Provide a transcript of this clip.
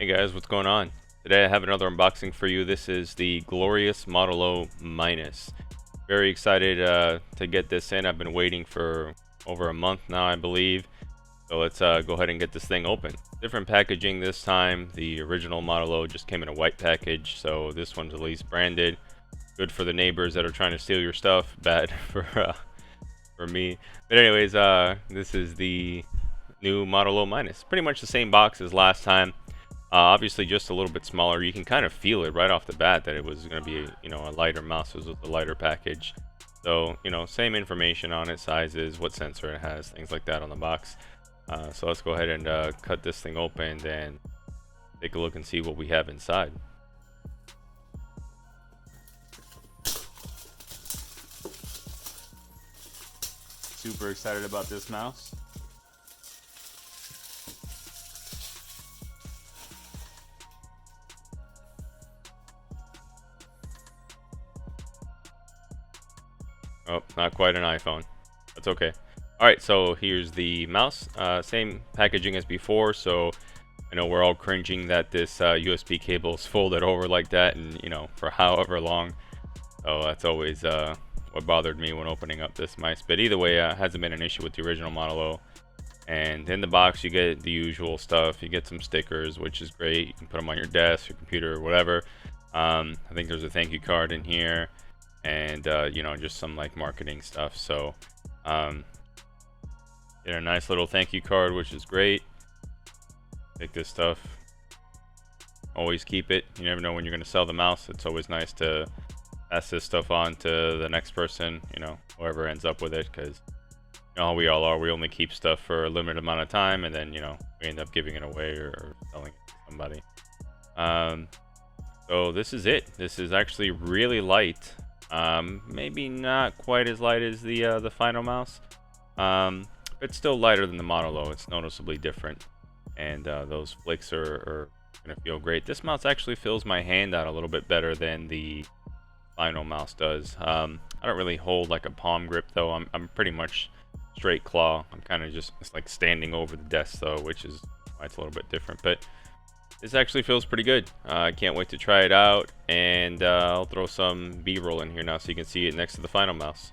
Hey guys, what's going on? Today I have another unboxing for you. This is the glorious Model O Minus. Very excited to get this in. I've been waiting for over a month now, I believe. So let's go ahead and get this thing open. Different packaging this time. The original Model O just came in a white package, so this one's at least branded. Good for the neighbors that are trying to steal your stuff. Bad for me. But anyways, this is the new Model O Minus. Pretty much the same box as last time. Obviously just a little bit smaller. You can kind of feel it right off the bat that it was going to be, a lighter mouse. It was a lighter package. So, same information on it, sizes, what sensor it has, things like that on the box. So let's go ahead and cut this thing open and take a look and see what we have inside. Super excited about this mouse. Oh, not quite an iPhone. That's okay. Alright, so here's the mouse. Same packaging as before, so I know we're all cringing that this USB cable is folded over like that and, for however long. So that's always what bothered me when opening up this mice. But either way, hasn't been an issue with the original Model O. And in the box, you get the usual stuff. You get some stickers, which is great. You can put them on your desk, your computer, or whatever. I think there's a thank you card in here. And just some like marketing stuff. So get a nice little thank you card, which is great. Take this stuff, always keep it. You never know when you're going to sell the mouse. It's always nice to pass this stuff on to the next person, whoever ends up with it, because how we all are. We only keep stuff for a limited amount of time, and then we end up giving it away or selling it to somebody. So this is it. This is actually really light. Maybe not quite as light as the final mouse, but still lighter than the Model O. It's noticeably different, and those flicks are gonna feel great. This mouse actually fills my hand out a little bit better than the final mouse does. I don't really hold like a palm grip though. I'm pretty much straight claw. I'm kind of just like standing over the desk though, which is why it's a little bit different, but this actually feels pretty good. I can't wait to try it out, and I'll throw some B-roll in here now so you can see it next to the final mouse.